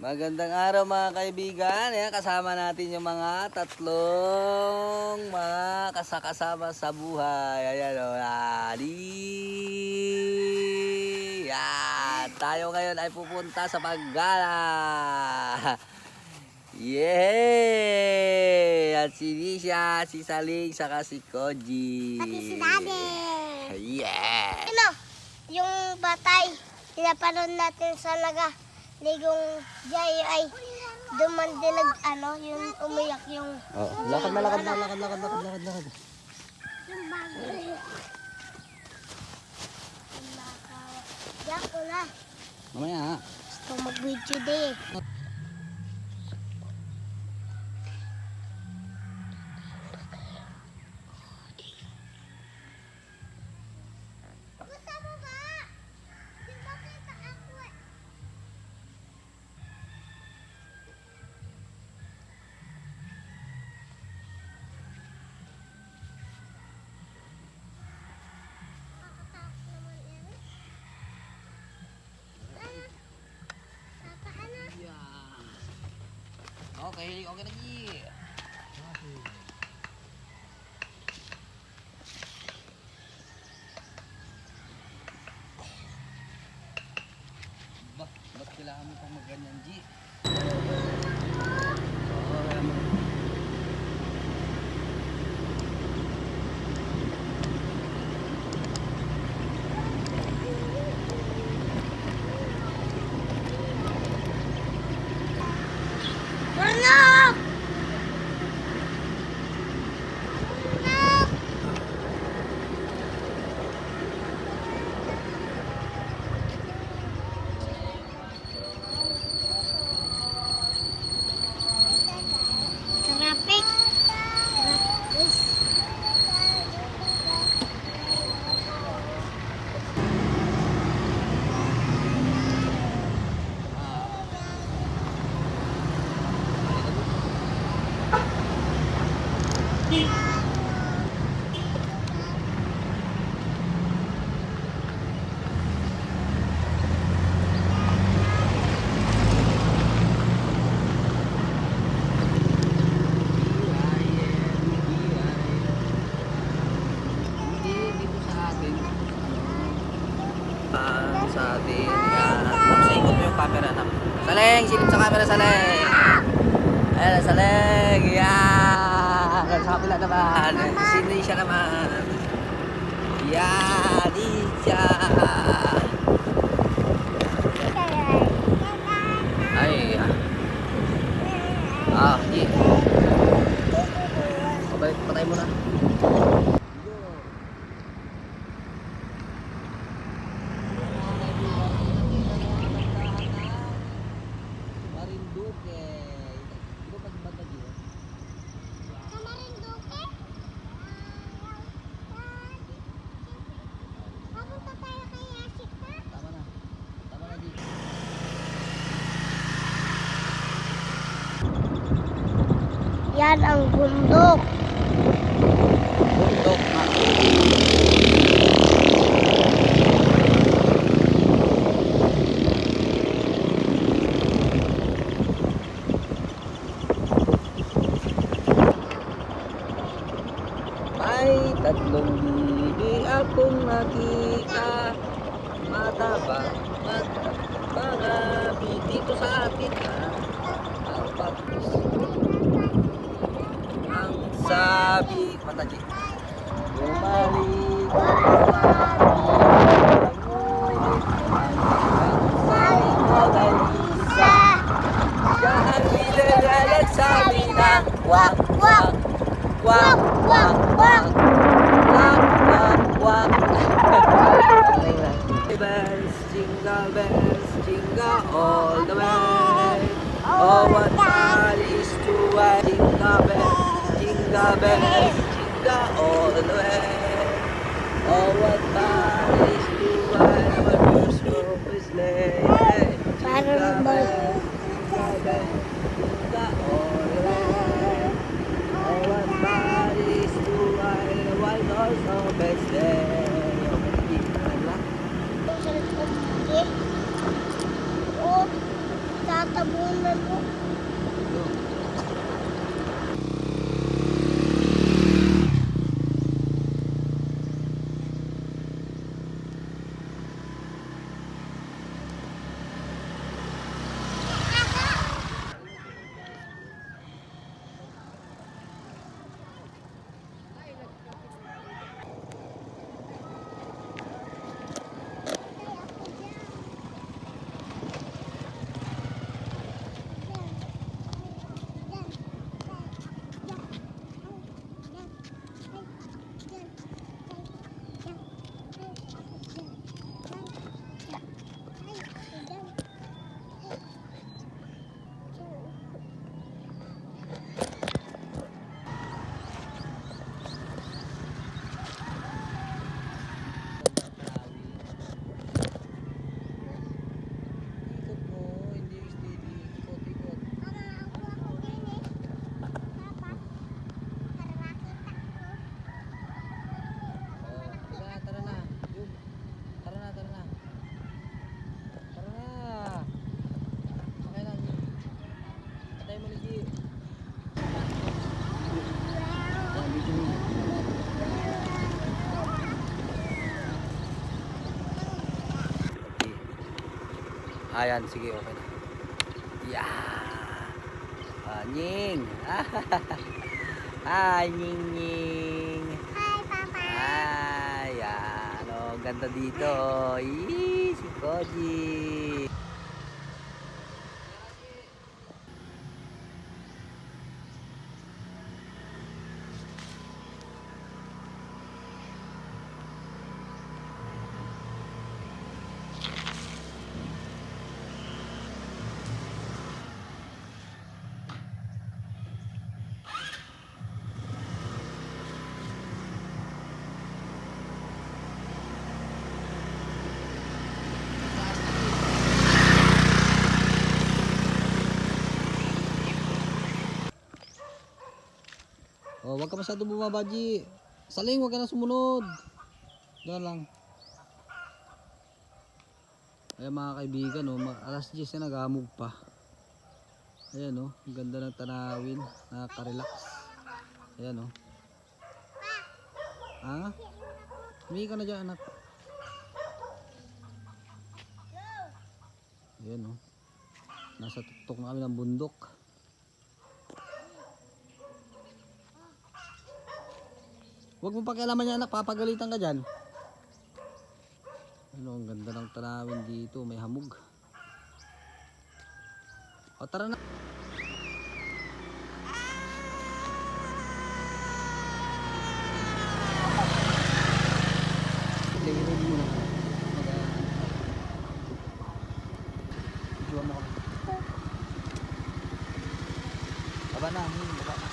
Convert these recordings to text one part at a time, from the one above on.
Magandang araw mga kaibigan. Ayan, kasama natin yung mga tatlong mga kasama sa buhay. Ayan o. Yan. Tayo ngayon ay pupunta sa paggala. Yay! At si Nisha, si Saling, saka si Koji. Pati si Daddy. Yes! Ano? Yung batay, pinapanood natin sa ligong jay ay duman din yung umiyak yung... Oh, lakad. Yung bago. Diyan ko na. Mamaya. Gusto mag-video din. Gusto mo ba? Di ba kita ako eh? Nakakatakot naman yan. Tataan na. Okay lagi. Ba't kailangan mo pang magganyan, G? Ano? Traffic. Sa atin. Tapos ikot mo yung camera na. Saleng! Silip sa camera, Saleng! Ayan, Saleng! Yan! Sa kapila naman. Sini siya naman. Yan! Isya! Ay! Hindi. Patay mo na. Marinduque. Ito pa ba ba dito? Sa Marinduque? Papunta tayo kay Yashika? Tama na. Tama na dito. Yan ang bundok. Bundok na. May tatlong bibi akong nakita. Mataba, mga dito sa atin ang papis. Ang sabi, mataji. Bumalik siya ang pinagalat sa amin ng wak wak wak wak wak wak wak wak. Bells, jingle all the way. Oh, what fun is to ride jingle bells, jingle all the way. Oh, what fun is to ride our first open sleigh. Jingle bells, jingle all the way. Oh, what fun is to ride a white horse open sleigh. Oh, sa tabunan mo. Ikot mo, hindi steady. Ikot, ikot. Oh, tara na. Yun. Tara na, tara na. Tara na. Okay lang. Patay mo ni G. Ayan, sige, okay na. Yeah. Nying. Hi, Nying Nying. Hi, Papa. Ayan, oh, ganda dito. Ih, si Koji. Oh, wag ka masyado bumaba, G. Saling, wag ka na sumunod. Diyan lang. Ayan mga kaibigan, oh, alas 10 na naghamog pa. Ayan, oh, ang ganda ng tanawin, nakaka-relax. Ayan, oh. Ha? Humingi ka na dyan, anak. Ayan, oh. Nasa tuktok na kami ng bundok. Huwag mo pakialaman niya, anak, papagalitan ka dyan. Ano, ang ganda ng tanawin dito, may hamog. O, tara na. Lagi-lagi muna. Juwa mo kami. Baba na, baba na.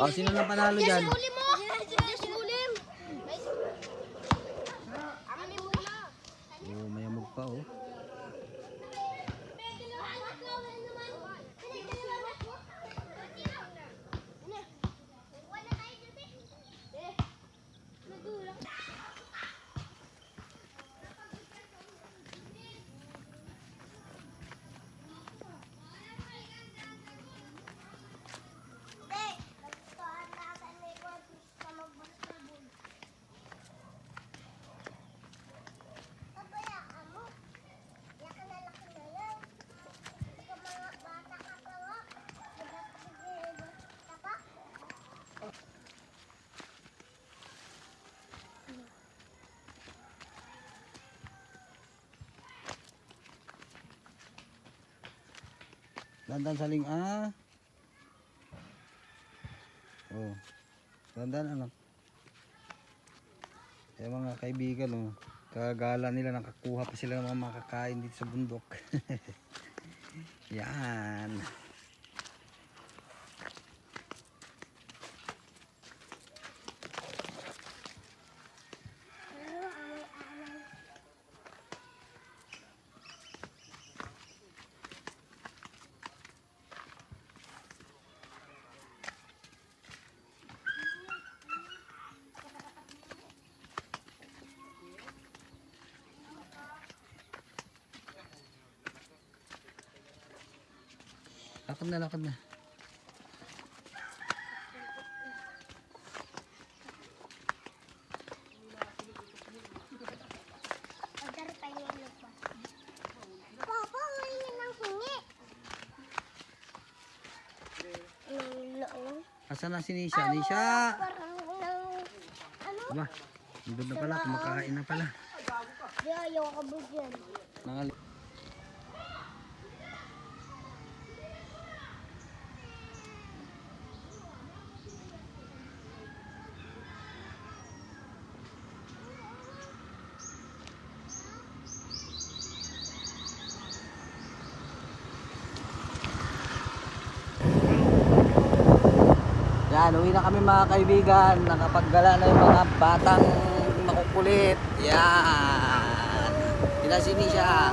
Oh, sino nang panalo dyan? Oh, may amog pa, oh. Dandan saling Oh. Dandan ano. Eh mga kaibigan, oh. Kagala nila, nakakuha pa sila ng mga makakain dito sa bundok. Yan. Lakad na, lakad na. Order pa yung lupa. Papa, ngayon ang hingi. Asan na si Nisha? Nisha! Parang ano? Aba, nandun na pala, kumakain na pala. Di ayaw ka ba dyan? Nangali. Yan, uwi na kami mga kaibigan. Nakapaggala na yung mga batang makukulit. Yan. Pinasini siya.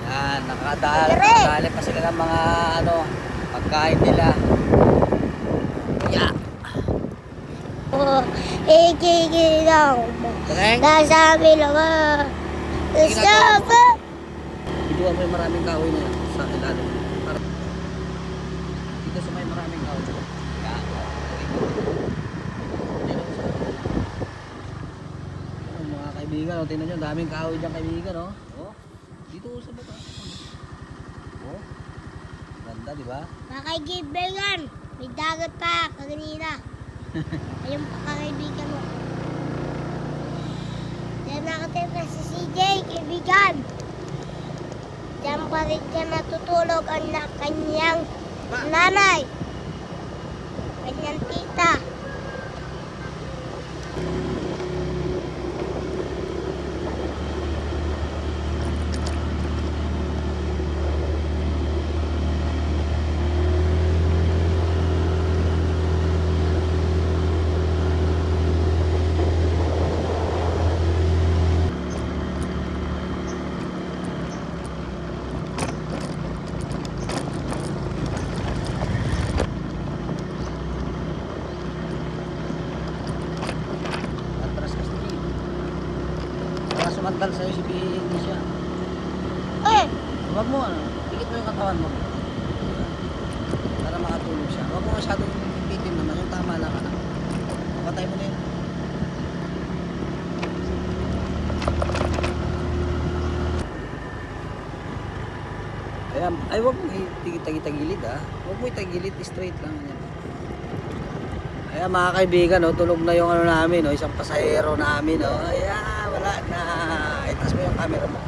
Yan, nakadali pa sila ng mga ano, pagkain nila. Yeah. Oh, ikikilaw mo. Taleng? Nasabi lang ah. Nasabi. Ituan mo yung maraming kahoy na yan sa ilalim. Dito sa may maraming kahoy. Yan. Ano, mga kaibigan, oh, tingnan nyo, daming kahoy dyan kaibigan, oh. Oh, dito sa baba. Oh, ganda, di ba? Makaibigan, may dagat pa kaganina. Ayun pa kaibigan mo. Diyan nakatira si CJ, kaibigan. Diyan pa rin siya natutulog ang kanyang nanay. Kanyang tita. Atras kasi dito. Para sumantal sa'yo si Nisha. Eh, Huwag mo, ano, pikit mo yung katawan mo. Para makatulog siya. Huwag mo masyadong pitin naman. Yung tama lang, anak. Patay mo na yun. Ayan. Ay, huwag mo itagilid, ah. Huwag mo itagilid, straight lang. Yan. Ayan mga kaibigan, oh, tulog na yung ano namin, oh, isang pasahero namin. Oh. Ayan, wala na. Itas mo yung camera mo.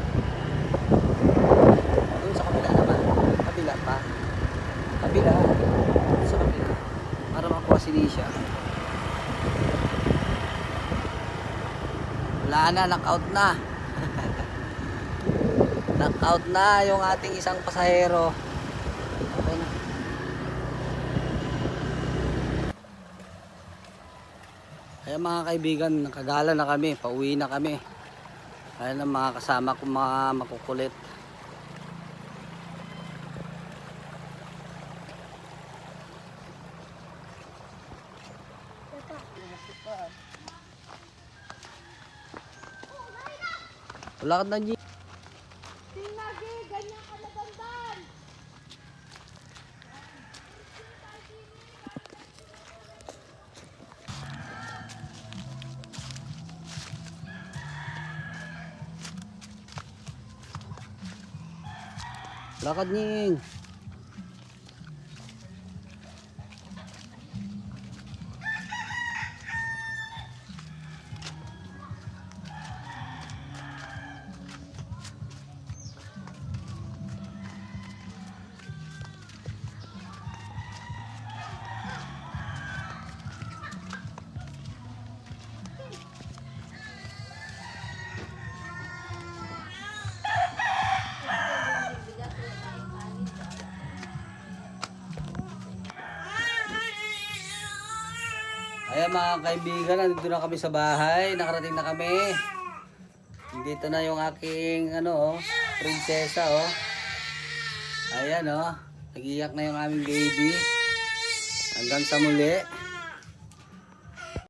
Doon sa kabila naman. Kabila pa. Kabila. Doon sa kabila. Para makuha si Nisha. Wala na, knockout na. Knockout na yung ating isang pasahero. Okay na. Kaya mga kaibigan, nakagala na kami, pauwi na kami. Ayan ang mga kasama kong mga makukulit. Wala ka na, G. Tinagi, ganyan ka nabandan. Lakad, Ning. Ayan mga kaibigan, nandito na kami sa bahay. Nakarating na kami. Dito na yung aking ano, prinsesa, oh. Ayan, oh. Nag-iyak na yung aming baby. Hanggang sa muli.